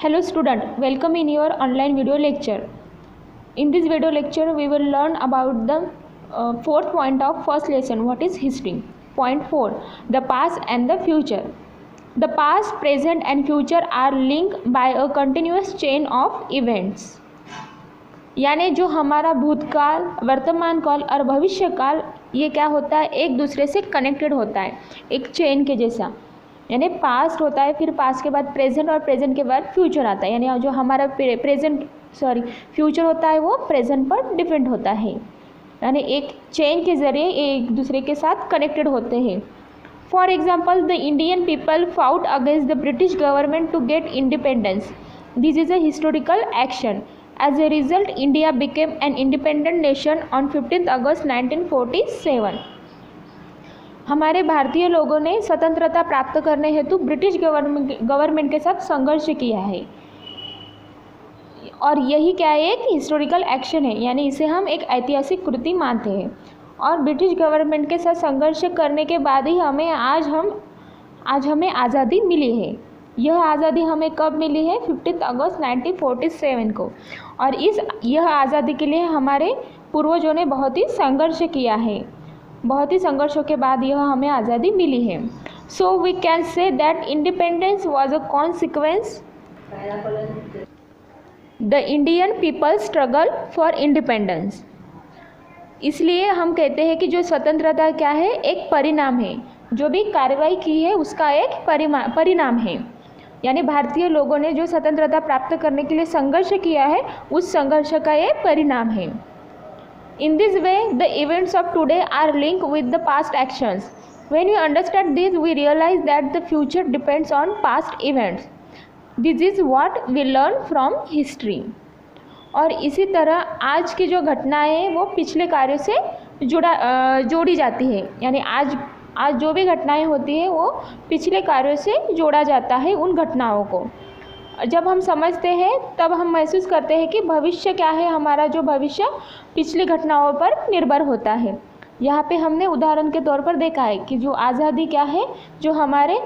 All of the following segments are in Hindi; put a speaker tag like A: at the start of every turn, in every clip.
A: Hello student, welcome in your online video lecture. In this video lecture, we will learn about the fourth point of first lesson, what is history. Point 4, the past and the future. The past, present and future are linked by a continuous chain of events. यानी जो हमारा भूतकाल, वर्तमान काल और भविष्य काल, ये क्या होता है, एक दूसरे से कनेक्टेड होता है, एक चेन के जैसा. यानी पास्ट होता है, फिर पास्ट के बाद प्रेजेंट और प्रेजेंट के बाद फ्यूचर आता है. यानी जो हमारा फ्यूचर होता है वो प्रेजेंट पर डिपेंड होता है. यानी एक चेन के ज़रिए एक दूसरे के साथ कनेक्टेड होते हैं. For example, the Indian people fought against the British government to get independence. This is a historical action. As a result, India became an independent nation on 15th August 1947. हमारे भारतीय लोगों ने स्वतंत्रता प्राप्त करने हेतु ब्रिटिश गवर्नमेंट के साथ संघर्ष किया है. और यही क्या है, एक हिस्टोरिकल एक्शन है. यानी इसे हम एक ऐतिहासिक कृति मानते हैं. और ब्रिटिश गवर्नमेंट के साथ संघर्ष करने के बाद ही आज हमें आज़ादी मिली है. यह आज़ादी हमें कब मिली है? 15 अगस्त 1947 को. और यह आज़ादी के लिए हमारे पूर्वजों ने बहुत ही संघर्ष किया है. बहुत ही संघर्षों के बाद यह हमें आज़ादी मिली है. So we can say that independence was a consequence the Indian people struggle for independence. इसलिए हम कहते हैं कि जो स्वतंत्रता क्या है, एक परिणाम है. जो भी कार्रवाई की है उसका एक परिणाम है. यानी भारतीय लोगों ने जो स्वतंत्रता प्राप्त करने के लिए संघर्ष किया है, उस संघर्ष का ये परिणाम है. In this way, the events of today are linked with the past actions. When we understand this, we realize that the future depends on past events. This is what we learn from history. और इसी तरह आज की जो घटनाएं हैं वो पिछले कार्यों से जोड़ी जाती है. यानी आज जो भी घटनाएं होती है वो पिछले कार्यों से जोड़ा जाता है. उन घटनाओं को जब हम समझते हैं तब हम महसूस करते हैं कि भविष्य क्या है, हमारा जो भविष्य पिछली घटनाओं पर निर्भर होता है. यहाँ पे हमने उदाहरण के तौर पर देखा है कि जो आज़ादी क्या है, जो हमारे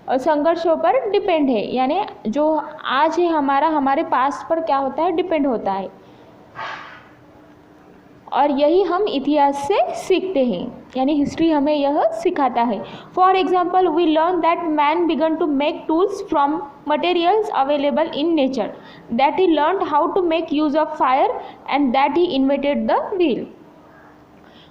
A: संघर्षों पर डिपेंड है. यानी जो आज है हमारे पास्ट पर क्या होता है, डिपेंड होता है. और यही हम इतिहास से सीखते हैं. यानी हिस्ट्री हमें यह सिखाता है. For example, we learn that man began to make tools from materials available in nature, that he learn how to make use of fire and that he invented the wheel.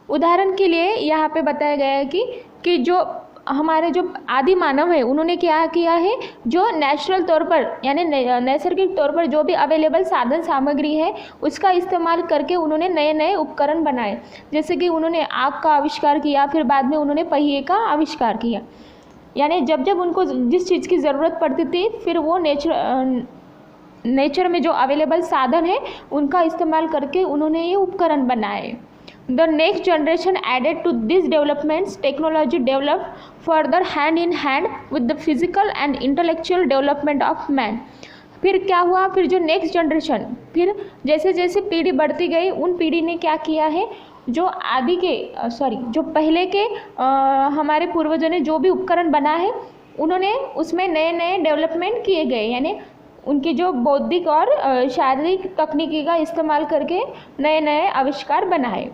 A: उदाहरण के लिए यहाँ पे बताया गया है कि जो हमारे जो आदि मानव है उन्होंने क्या किया है, जो नेचुरल तौर पर यानी नैसर्गिक तौर पर जो भी अवेलेबल साधन सामग्री है उसका इस्तेमाल करके उन्होंने नए नए उपकरण बनाए. जैसे कि उन्होंने आग का आविष्कार किया, फिर बाद में उन्होंने पहिए का आविष्कार किया. यानी जब उनको जिस चीज़ की ज़रूरत पड़ती थी, फिर वो नेचर में जो अवेलेबल साधन है उनका इस्तेमाल करके उन्होंने ये उपकरण बनाए. The next generation added to these developments. Technology developed further hand in hand with the physical and intellectual development of man. फिर क्या हुआ, फिर जो नेक्स्ट जनरेशन, फिर जैसे जैसे पीढ़ी बढ़ती गई, उन पीढ़ी ने क्या किया है, जो पहले के हमारे पूर्वजों ने जो भी उपकरण बना है उन्होंने उसमें नए नए डेवलपमेंट किए गए. यानी उनकी जो बौद्धिक और शारीरिक तकनीकी का इस्तेमाल करके नए नए आविष्कार बनाए.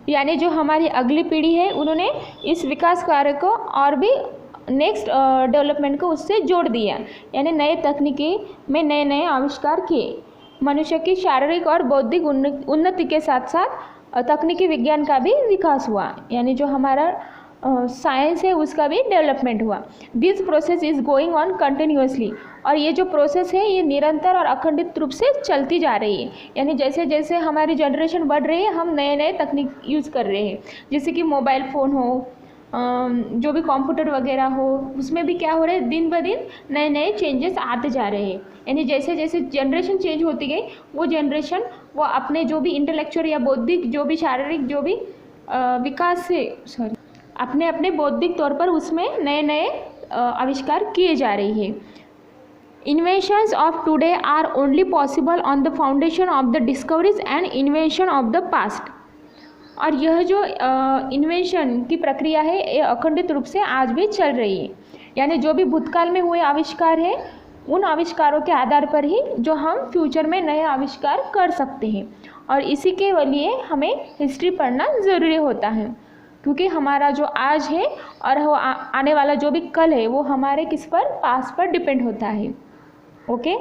A: यानी जो हमारी अगली पीढ़ी है उन्होंने इस विकास कार्य को और भी नेक्स्ट डेवलपमेंट को उससे जोड़ दिया. यानी नए तकनीकी में नए नए आविष्कार किए. मनुष्य की शारीरिक और बौद्धिक उन्नति के साथ साथ तकनीकी विज्ञान का भी विकास हुआ. यानी जो हमारा साइंस है उसका भी डेवलपमेंट हुआ. This process is going on continuously. और ये जो प्रोसेस है ये निरंतर और अखंडित रूप से चलती जा रही है. यानी जैसे जैसे हमारी जनरेशन बढ़ रही है, हम नए नए तकनीक यूज़ कर रहे हैं. जैसे कि मोबाइल फ़ोन हो, जो भी कंप्यूटर वगैरह हो, उसमें भी क्या हो रहा है, दिन ब दिन नए नए चेंजेस आते जा रहे हैं. यानी जैसे जैसे जनरेशन चेंज होती गई, वो जनरेशन वो अपने जो भी इंटेलेक्चुअल या बौद्धिक जो भी शारीरिक जो भी विकास से अपने बौद्धिक तौर पर उसमें नए नए आविष्कार किए जा रही है. Inventions of today are only possible on the foundation of the discoveries and invention of the past. और यह जो इन्वेंशन की प्रक्रिया है ये अखंडित रूप से आज भी चल रही है. यानी जो भी भूतकाल में हुए आविष्कार है उन आविष्कारों के आधार पर ही जो हम फ्यूचर में नए आविष्कार कर सकते हैं। और इसी के लिए हमें हिस्ट्री पढ़ना ज़रूरी होता है, क्योंकि हमारा जो आज है और वो आने वाला जो भी कल है वो हमारे किस पर, पास्ट पर डिपेंड होता है। ओके।